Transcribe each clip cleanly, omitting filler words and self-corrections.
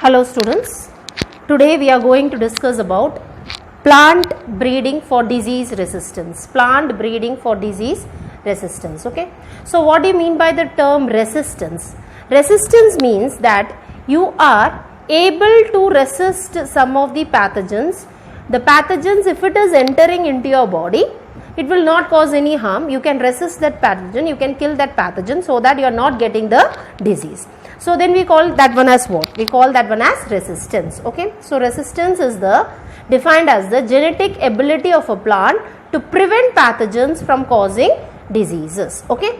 Hello students, today we are going to discuss about plant breeding for disease resistance. Plant breeding for disease resistance. Okay. So what do you mean by the term resistance? Resistance means that you are able to resist some of the pathogens. The pathogens, if it is entering into your body, it will not cause any harm. You can resist that pathogen, you can kill that pathogen so that you are not getting the disease. So then we call that one as what? We call that one as resistance. Okay. So resistance is defined as the genetic ability of a plant to prevent pathogens from causing diseases. Okay.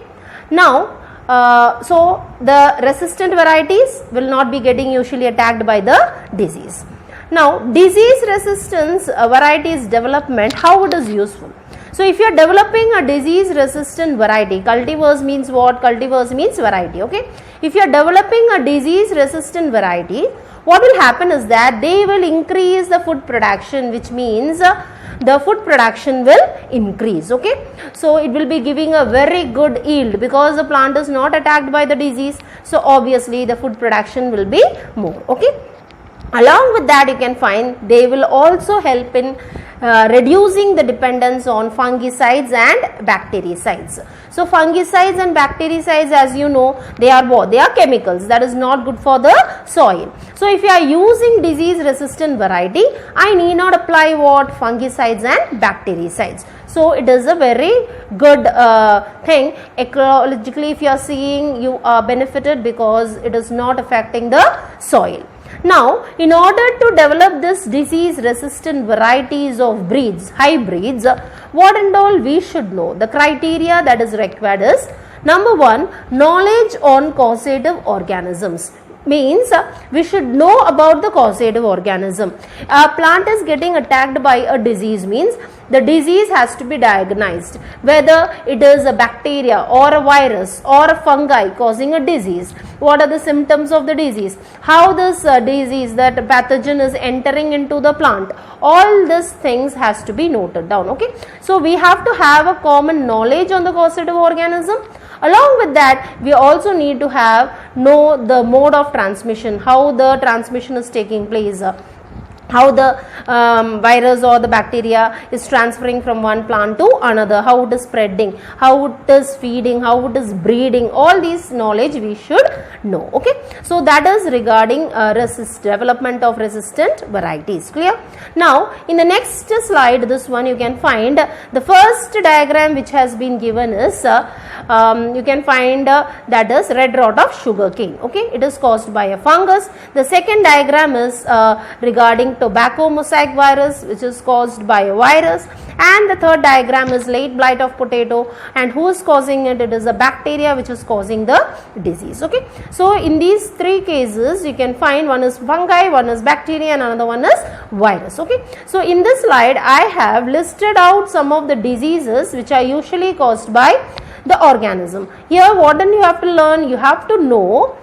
Now, so the resistant varieties will not be getting usually attacked by the disease. Now, disease resistance varieties development, how it is useful? So, if you are developing a disease resistant variety, cultivars means what? Cultivars means variety. Okay. If you are developing a disease resistant variety, what will happen is that they will increase the food production, which means the food production will increase. Okay. So, it will be giving a very good yield because the plant is not attacked by the disease. So, obviously the food production will be more. Okay. Along with that, you can find they will also help in reducing the dependence on fungicides and bactericides. So, fungicides and bactericides, as you know, they are what? They are chemicals that is not good for the soil. So, if you are using disease resistant variety, I need not apply what? Fungicides and bactericides. So, it is a very good thing. Ecologically, if you are seeing, you are benefited because it is not affecting the soil. Now, in order to develop this disease resistant varieties of breeds, hybrids, what and all we should know? The criteria that is required is, number one, knowledge on causative organisms. Means we should know about the causative organism. A plant is getting attacked by a disease means the disease has to be diagnosed, whether it is a bacteria or a virus or a fungi causing a disease. What are the symptoms of the disease? How this disease, that pathogen is entering into the plant. All these things has to be noted down. Okay. So we have to have a common knowledge on the causative organism. Along with that, we also need to know the mode of transmission, how the transmission is taking place, how the virus or the bacteria is transferring from one plant to another, how it is spreading, how it is feeding, how it is breeding. All these knowledge we should know. Okay. So that is regarding development of resistant varieties. Clear? Now, in the next slide, this one you can find the first diagram which has been given is you can find that is red rot of sugarcane. Okay. It is caused by a fungus. The second diagram is regarding tobacco mosaic virus, which is caused by a virus, and the third diagram is late blight of potato, and who is causing it? It is a bacteria which is causing the disease. Okay. So in these three cases you can find one is fungi, one is bacteria, and another one is virus. Okay. So in this slide I have listed out some of the diseases which are usually caused by the organism. Here what you have to learn? You have to know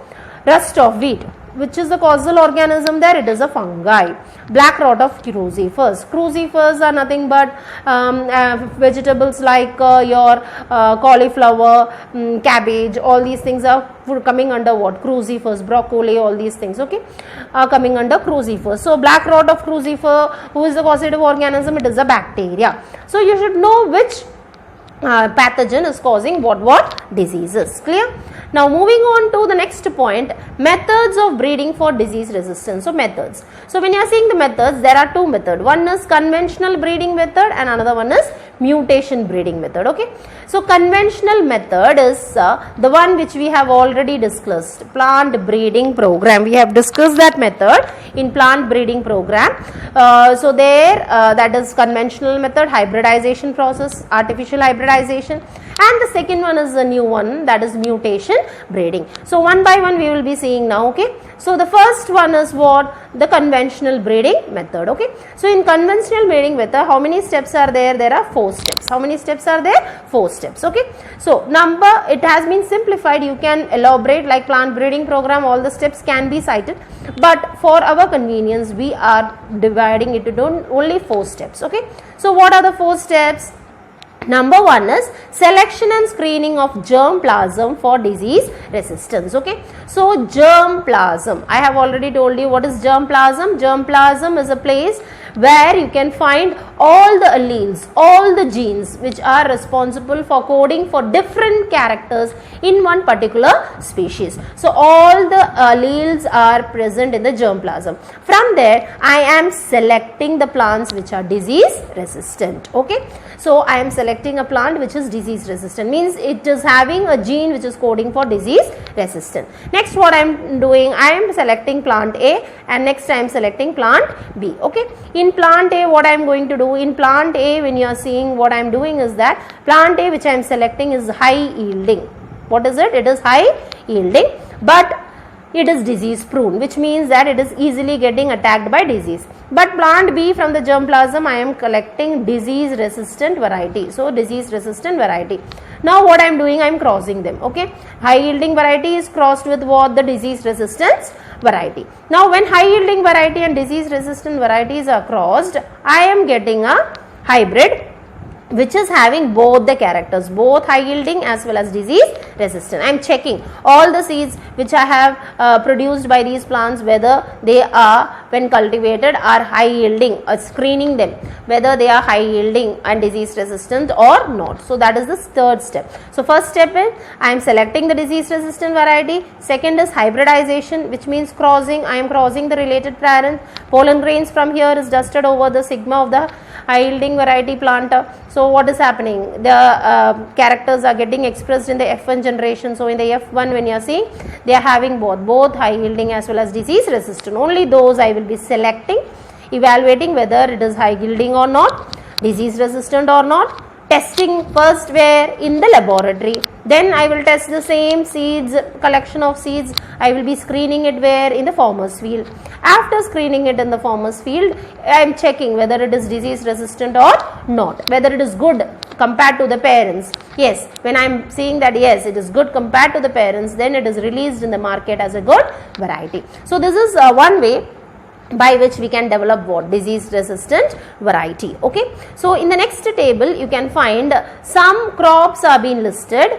rust of wheat. Which is the causal organism there? It is a fungi. Black rot of crucifers. Crucifers are nothing but vegetables like your cauliflower, cabbage, all these things are coming under what? Crucifers, broccoli, all these things, okay, are coming under crucifers. So, black rot of crucifer, who is the causative organism? It is a bacteria. So, you should know which pathogen is causing what diseases. Clear? Now moving on to the next point, methods of breeding for disease resistance. So methods. So when you are seeing the methods, there are two methods. One is conventional breeding method and another one is mutation breeding method. Okay. So conventional method is the one which we have already discussed, plant breeding program. We have discussed that method in plant breeding program. So there that is conventional method, hybridization process, artificial hybridization, and the second one is the new one, that is mutation breeding. So one by one we will be seeing now. Okay. So the first one is what? The conventional breeding method. Okay. So in conventional breeding method, how many steps are there? There are 4 steps. How many steps are there? 4 steps. Okay. So it has been simplified. You can elaborate like plant breeding program. All the steps can be cited, but for our convenience, we are dividing it into only 4 steps. Okay. So what are the 4 steps? Number one is selection and screening of germplasm for disease resistance. Okay, so germplasm, I have already told you what is germplasm. Germplasm is a place where you can find all the alleles, all the genes which are responsible for coding for different characters in one particular species. So all the alleles are present in the germplasm. From there I am selecting the plants which are disease resistant. Okay, so I am selecting a plant which is disease resistant, means it is having a gene which is coding for disease resistant. Next what I am doing, I am selecting plant A, and next I am selecting plant B. Okay, in plant A what I am going to do, in plant A when you are seeing, what I am doing is that plant A which I am selecting is high yielding. What is it? It is high yielding, but it is disease prone, which means that it is easily getting attacked by disease. But plant B from the germplasm I am collecting disease resistant variety. So disease resistant variety. Now what I am doing, I am crossing them. Okay, high yielding variety is crossed with what? The disease resistance variety. Now when high yielding variety and disease resistant varieties are crossed, I am getting a hybrid which is having both the characters, both high yielding as well as disease resistant. I am checking all the seeds which I have produced by these plants, whether they are, when cultivated, are high yielding, screening them whether they are high yielding and disease resistant or not. So that is the third step. So first step is I am selecting the disease resistant variety. Second is hybridization, which means crossing. I am crossing the related parent. Pollen grains from here is dusted over the sigma of the high yielding variety plant. So what is happening? The characters are getting expressed in the F1 generation. So in the F1 when you are seeing, they are having both high yielding as well as disease resistant. Only those I will be selecting, evaluating whether it is high yielding or not, disease resistant or not. Testing first where? In the laboratory. Then I will test the same seeds, collection of seeds. I will be screening it where? In the farmer's field. After screening it in the farmer's field, I am checking whether it is disease resistant or not, whether it is good compared to the parents. Yes, when I am seeing that yes, it is good compared to the parents, then it is released in the market as a good variety. So this is one way by which we can develop what? Disease resistant variety. Okay, so in the next table you can find some crops are being listed.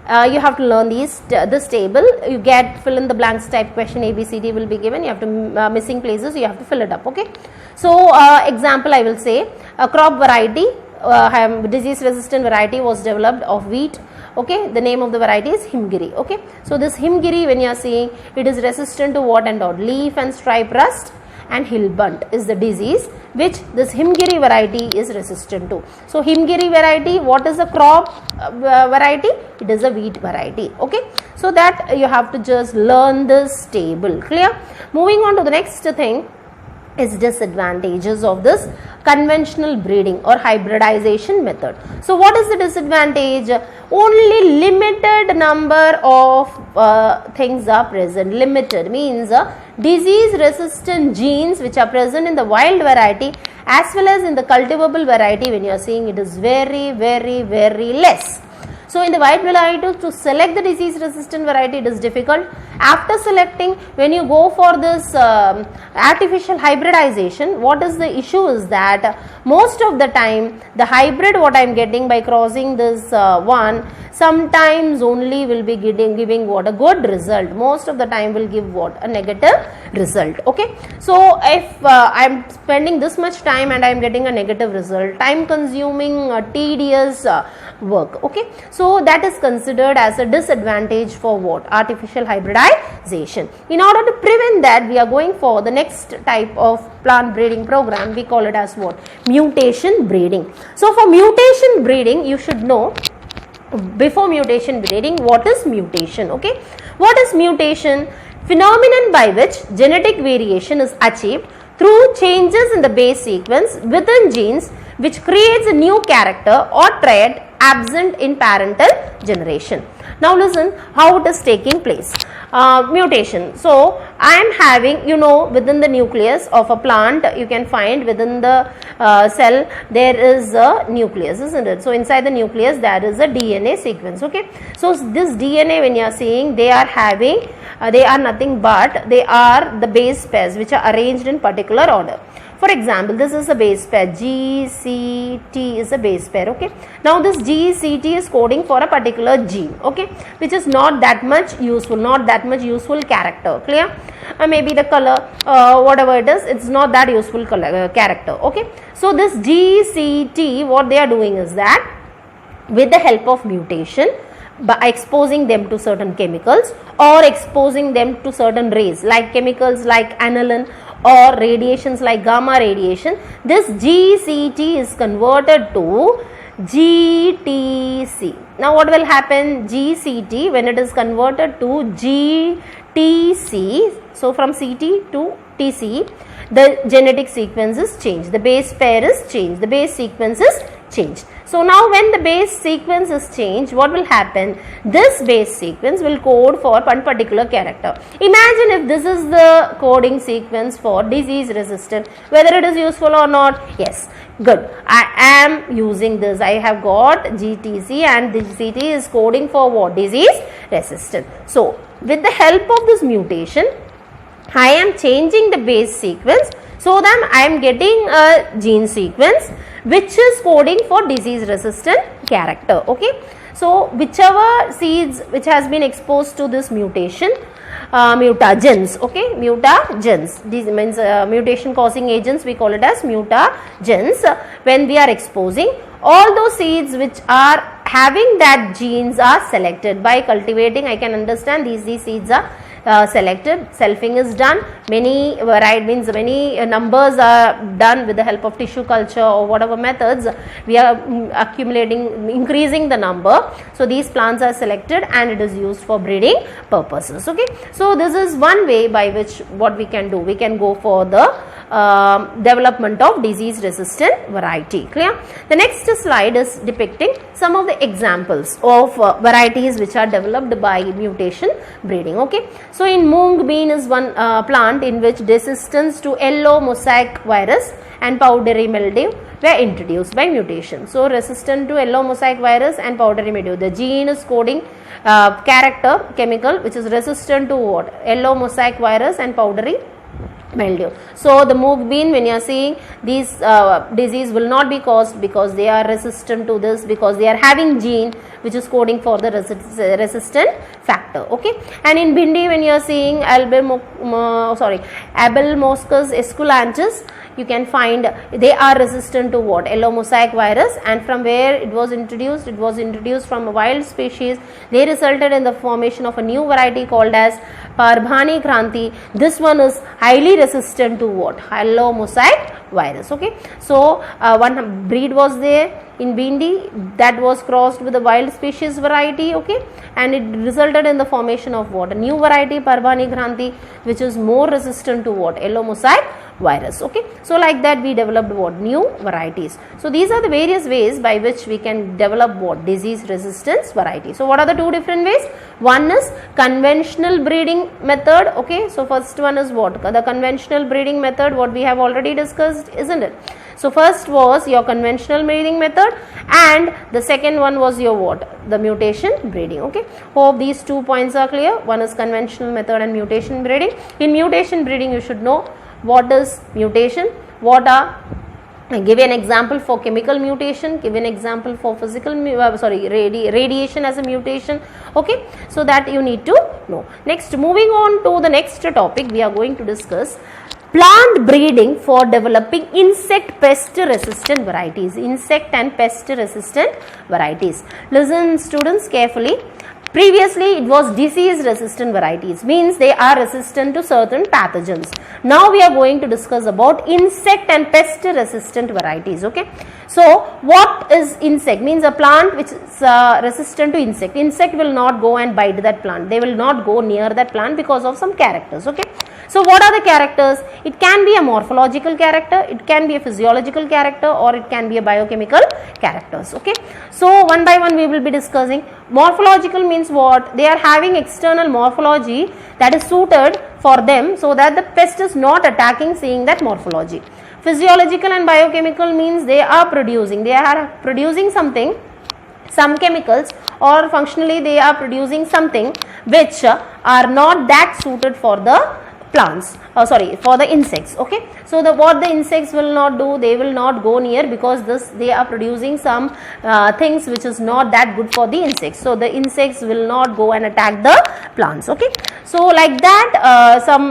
You have to learn this table. You get fill in the blanks type question, ABCD will be given. You have to missing places, you have to fill it up. Okay, so example I will say a crop variety, disease resistant variety was developed of wheat. Okay, the name of the variety is Himgiri. Okay, so this Himgiri, when you are seeing, it is resistant to what and what? Leaf and stripe rust and hill bunt is the disease which this Himgiri variety is resistant to. So Himgiri variety, what is the crop variety? It is a wheat variety. Okay, so that you have to just learn this table. Clear? Moving on to the next thing is disadvantages of this conventional breeding or hybridization method. So what is the disadvantage? Only limited number of things are present. Limited means disease resistant genes which are present in the wild variety as well as in the cultivable variety, when you are seeing, it is very less. So in the wild variety, to select the disease resistant variety, it is difficult. After selecting, when you go for this artificial hybridization, what is the issue is that most of the time the hybrid what I am getting by crossing this one, sometimes only will be giving what? A good result. Most of the time will give what? A negative result. Okay, so if I am spending this much time and I am getting a negative result, time consuming, tedious work. Okay, so that is considered as a disadvantage for what? Artificial hybridization. In order to prevent that, we are going for the next type of plant breeding program. We call it as what? Mutation breeding. So for mutation breeding, you should know, before mutation breeding, what is mutation? Okay, what is mutation? Phenomenon by which genetic variation is achieved through changes in the base sequence within genes which creates a new character or trait absent in parental generation. Now listen how it is taking place. Mutation. So I am having, within the nucleus of a plant, you can find within the cell there is a nucleus, isn't it? So inside the nucleus there is a DNA sequence. Okay, so this DNA, when you are seeing, they are having they are nothing but they are the base pairs which are arranged in particular order. For example, this is a base pair, GCT is a base pair, okay. Now this GCT is coding for a particular gene, okay, which is not that much useful character, clear? Maybe the color, whatever it is, it's not that useful color, character, okay. So this GCT, what they are doing is that with the help of mutation, by exposing them to certain chemicals or exposing them to certain rays like chemicals like aniline or radiations like gamma radiation, this GCT is converted to GTC. Now what will happen? GCT, when it is converted to GTC, so from CT to TC, the genetic sequence is changed, the base pair is changed, the base sequence is changed. So now when the base sequence is changed, what will happen? This base sequence will code for one particular character. Imagine if this is the coding sequence for disease resistant, whether it is useful or not. Yes, good. I am using this. I have got GTC and GCT is coding for what? Disease resistant. So with the help of this mutation, I am changing the base sequence so that I am getting a gene sequence which is coding for disease resistant character, okay. So whichever seeds which has been exposed to this mutation, mutagens, okay, mutagens, these means mutation causing agents, we call it as mutagens. When we are exposing, all those seeds which are having that genes are selected. By cultivating, I can understand these seeds are selected, selfing is done, many variety means many numbers are done with the help of tissue culture or whatever methods, we are accumulating, increasing the number. So these plants are selected and it is used for breeding purposes, okay. So this is one way by which what we can do, we can go for the development of disease resistant variety, clear. The next slide is depicting some of the examples of varieties which are developed by mutation breeding, okay. So in mung bean is one plant in which resistance to yellow mosaic virus and powdery mildew were introduced by mutation. So resistant to yellow mosaic virus and powdery mildew, the gene is coding character chemical which is resistant to what? Yellow mosaic virus and powdery mildew. So the mung bean, when you are seeing these disease will not be caused because they are resistant to this, because they are having gene which is coding for the resistant factor, okay. And in bindi, when you are seeing Abelmoschus esculentus, you can find they are resistant to what? Yellow mosaic virus. And from where it was introduced? It was introduced from a wild species. They resulted in the formation of a new variety called as Parbhani Kranti. This one is highly resistant to what? Yellow mosaic virus, okay. So one breed was there in bindi that was crossed with a wild species variety, okay, and it resulted in the formation of what? A new variety Parbhani Kranti, which is more resistant to what? Yellow mosaic virus, okay. So like that we developed what? New varieties. So these are the various ways by which we can develop what? Disease resistance variety. So what are the two different ways? One is conventional breeding method, okay. So first one is what? The conventional breeding method, what we have already discussed, isn't it? So first was your conventional breeding method and the second one was your what? The mutation breeding, okay. Hope these 2 points are clear. One is conventional method and mutation breeding. In mutation breeding you should know what is mutation, what are, give an example for chemical mutation, give an example for physical radiation as a mutation, okay. So that you need to know. Next, moving on to the next topic, we are going to discuss plant breeding for developing insect pest resistant varieties, insect and pest resistant varieties. Listen students carefully. Previously it was disease resistant varieties, means they are resistant to certain pathogens. Now we are going to discuss about insect and pest resistant varieties, okay. So what is insect? Means a plant which is resistant to insect. Insect will not go and bite that plant. They will not go near that plant because of some characters, okay. So what are the characters? It can be a morphological character, it can be a physiological character, or it can be a biochemical characters, okay. So one by one we will be discussing. Morphological means what? They are having external morphology that is suited for them so that the pest is not attacking seeing that morphology. Physiological and biochemical means they are producing something, some chemicals, or functionally they are producing something which are not that suited for the plants, for the insects. Okay, so what the insects will not do, they will not go near, because they are producing some things which is not that good for the insects. So the insects will not go and attack the plants. Okay, so like that some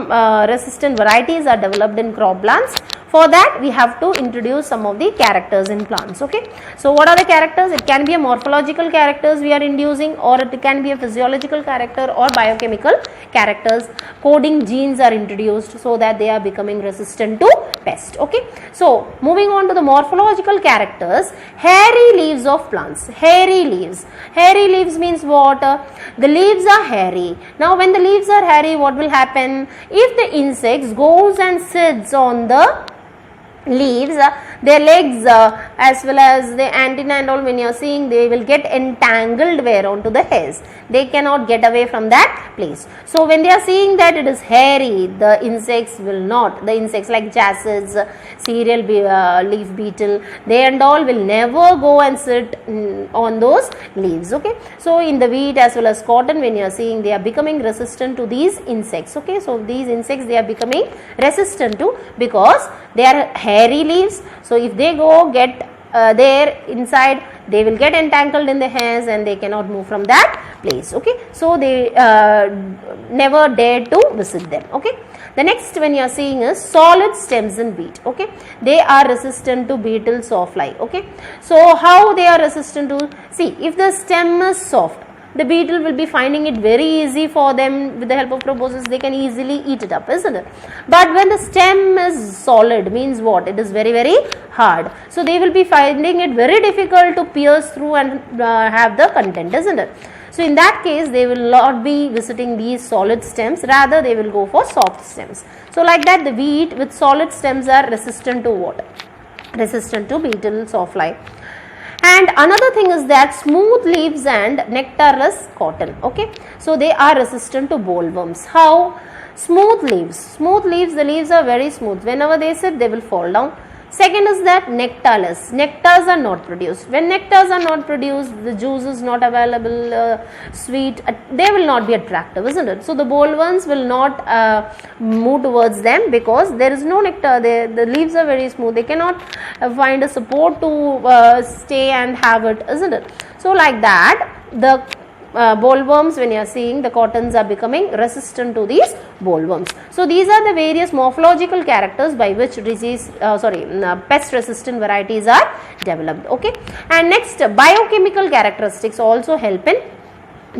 resistant varieties are developed in crop plants. For that we have to introduce some of the characters in plants. Okay, so what are the characters? It can be a morphological characters we are inducing, or it can be a physiological character or biochemical characters. Coding genes are introduced so that they are becoming resistant to pest. Okay, so moving on to the morphological characters. Hairy leaves of plants. Hairy leaves means what? The leaves are hairy. Now when the leaves are hairy, what will happen? If the insects goes and sits on the leaves, their legs as well as the antenna and all, when you are seeing, they will get entangled where onto the hairs. They cannot get away from that place. So when they are seeing that it is hairy, the insects will not, the insects like jassids, cereal leaf beetle, they and all will never go and sit on those leaves. Okay, so in the wheat as well as cotton, when you are seeing, they are becoming resistant to these insects. Okay, so these insects they are becoming resistant to, because they are hairy leaves. So if they go get there inside, they will get entangled in the hairs and they cannot move from that place. Okay, so they never dare to visit them. Okay, the next when you are seeing is solid stems in wheat. Okay, they are resistant to beetles or fly. Okay, so how they are resistant to? See, if the stem is soft, the beetle will be finding it very easy for them. With the help of proboscis, they can easily eat it up, isn't it? But when the stem is solid, means what? It is very, very hard. So they will be finding it very difficult to pierce through and have the content, isn't it? So in that case, they will not be visiting these solid stems, rather they will go for soft stems. So like that, the wheat with solid stems are resistant to what? Resistant to beetles or fly. And another thing is that smooth leaves and nectarless cotton. Okay, so they are resistant to bollworms. How? Smooth leaves, the leaves are very smooth. Whenever they sit, they will fall down. Second is that nectarless, nectars are not produced. When nectars are not produced, the juice is not available, sweet, they will not be attractive, isn't it? So the bollworms will not move towards them, because there is no nectar there. The leaves are very smooth, they cannot find a support to stay and have it, isn't it? So like that, the bollworms, when you are seeing, the cottons are becoming resistant to these bollworms. So these are the various morphological characters by which pest resistant varieties are developed. Okay, and next, biochemical characteristics also help in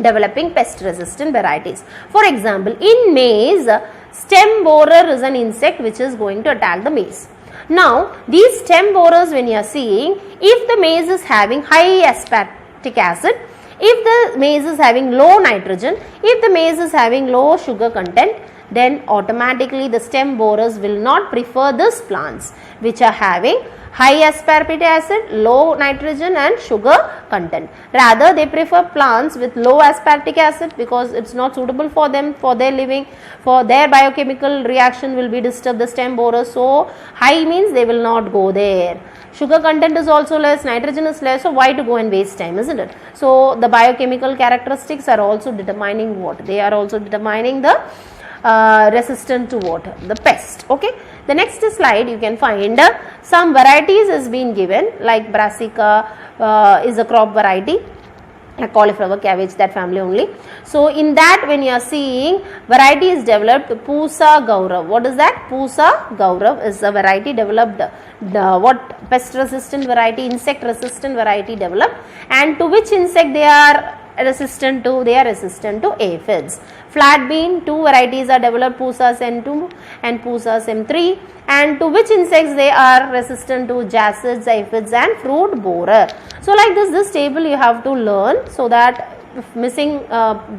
developing pest resistant varieties. For example, in maize, stem borer is an insect which is going to attack the maize. Now these stem borers, when you are seeing, if the maize is having high aspartic acid, if the maize is having low nitrogen, if the maize is having low sugar content, then automatically the stem borers will not prefer these plants which are having high aspartic acid, low nitrogen and sugar content. Rather they prefer plants with low aspartic acid, because it is not suitable for them, for their living, for their biochemical reaction will be disturbed, the stem borers. So high means they will not go there. Sugar content is also less, nitrogen is less, so why to go and waste time, isn't it? So the biochemical characteristics are also determining what? They are also determining the resistant to what? The pest. Okay. The next slide you can find some varieties has been given, like Brassica is a crop variety, a cauliflower, cabbage, that family only. So in that, when you are seeing, variety is developed, Pusa Gaurav. What is that? Pusa Gaurav is a variety developed, what pest resistant variety, insect resistant variety developed, and to which insect they are resistant to? They are resistant to aphids. Flat bean, two varieties are developed, Pusa Sem2 and Pusa Sem3, and to which insects they are resistant to? Jassids, aphids and fruit borer. So like this table you have to learn, so that if missing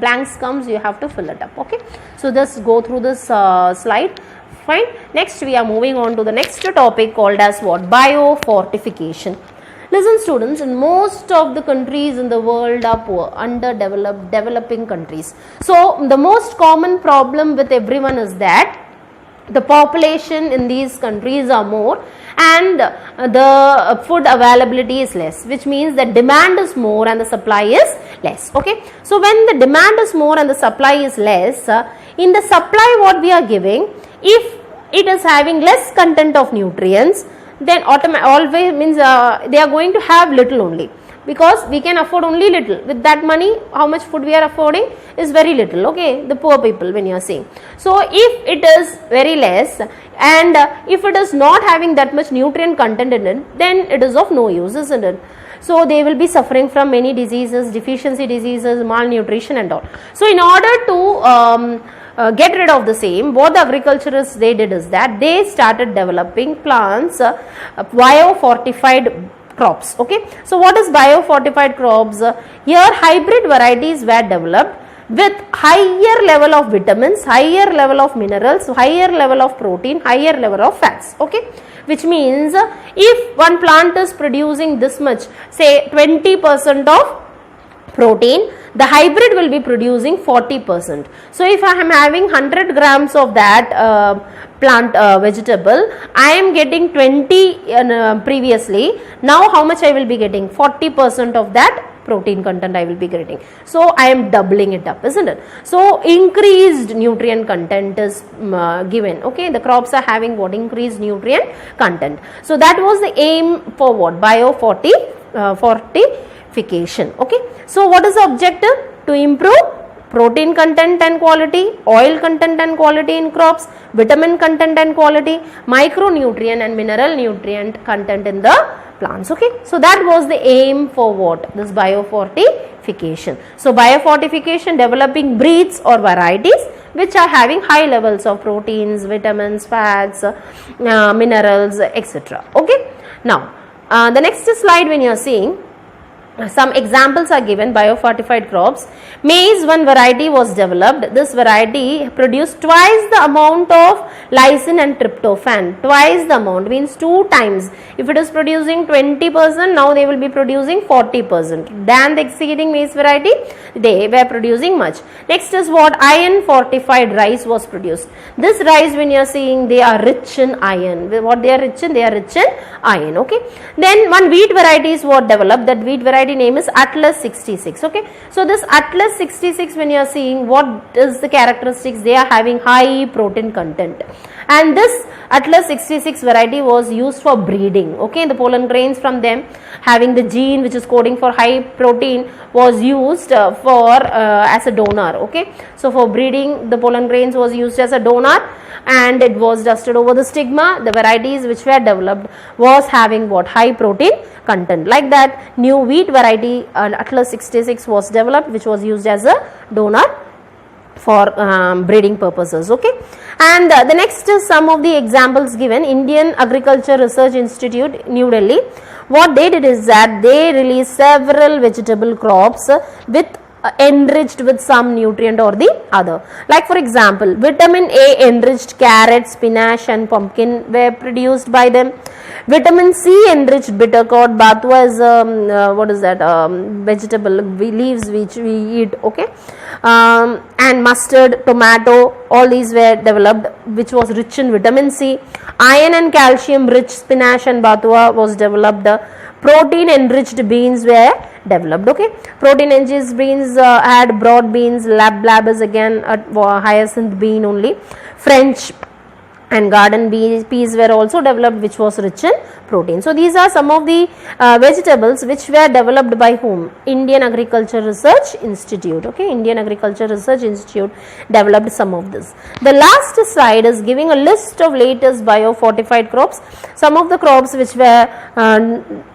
blanks comes, you have to fill it up. Okay, so just go through this slide. Fine. Next we are moving on to the next topic called as what? Biofortification. Listen students, in most of the countries in the world are poor, underdeveloped, developing countries. So the most common problem with everyone is that the population in these countries are more and the food availability is less, which means the demand is more and the supply is less. Okay, so when the demand is more and the supply is less, In the supply what we are giving, if it is having less content of nutrients, then always means they are going to have little only, because we can afford only little. With that money, how much food we are affording is very little, okay, the poor people when you are saying. So if it is very less, and if it is not having that much nutrient content in it, then it is of no use, isn't it? So they will be suffering from many diseases, deficiency diseases, malnutrition and all. So in order to get rid of the same, what the agriculturists they did is that they started developing plants, biofortified crops. Okay, so what is biofortified crops? Here hybrid varieties were developed with higher level of vitamins, higher level of minerals, higher level of protein, higher level of fats. Okay, which means if one plant is producing this much, say 20% of protein, the hybrid will be producing 40%. So if I am having 100 grams of that plant vegetable, I am getting 20 previously. Now how much I will be getting? 40% of that protein content I will be getting. So I am doubling it up, isn't it? So increased nutrient content is given. Okay, the crops are having what? Increased nutrient content. So that was the aim for what? Fortification. Okay, so what is the objective? To improve protein content and quality, oil content and quality in crops, vitamin content and quality, micronutrient and mineral nutrient content in the plants. Okay, so that was the aim for what? This biofortification. So biofortification, developing breeds or varieties which are having high levels of proteins, vitamins, fats, minerals, etc. Okay, now the next slide, when you are seeing, some examples are given. Biofortified crops. Maize, one variety was developed. This variety produced twice the amount of lysine and tryptophan. Twice the amount means 2 times. If it is producing 20%, now they will be producing 40%. Than the exceeding maize variety, they were producing much. Next is what? Iron fortified rice was produced. This rice, when you are seeing, they are rich in iron. What they are rich in? They are rich in iron. Okay. Then one wheat variety is what developed. That wheat variety name is Atlas 66. Okay, so this Atlas 66, when you are seeing, what is the characteristics? They are having high protein content, and this Atlas 66 variety was used for breeding. Okay, the pollen grains from them having the gene which is coding for high protein was used for as a donor. Okay, so for breeding, the pollen grains was used as a donor, and it was dusted over the stigma. The varieties which were developed was having what? High protein content. Like that, new wheat variety Atlas 66 was developed, which was used as a donor for breeding purposes. Okay, and the next is some of the examples given. Indian Agriculture Research Institute, New Delhi. What they did is that they released several vegetable crops with enriched with some nutrient or the other. Like for example, vitamin A enriched carrot, spinach and pumpkin were produced by them. Vitamin C enriched bitter gourd. Bathua is what is that vegetable leaves which we eat. Okay, and mustard, tomato, all these were developed which was rich in vitamin C. Iron and calcium rich spinach and bathua was developed. Protein enriched beans were developed. Okay, protein enriched beans had broad beans. Lab is again a hyacinth bean only. French and garden peas were also developed, which was rich in protein. So these are some of the vegetables which were developed by whom? Indian Agriculture Research Institute. Okay, Indian Agriculture Research Institute developed some of this. The last slide is giving a list of latest biofortified crops. Some of the crops which were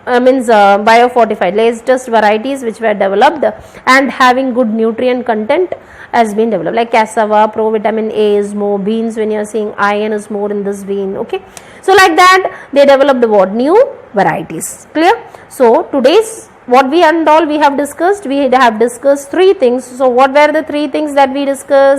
biofortified, latest varieties which were developed and having good nutrient content has been developed, like cassava, provitamin A is more, beans, when you are seeing iron is more in this bean. Okay, so like that they developed what? New varieties. Clear? So today's what we and all we have discussed, we have discussed 3 things. So what were the 3 things that we discussed?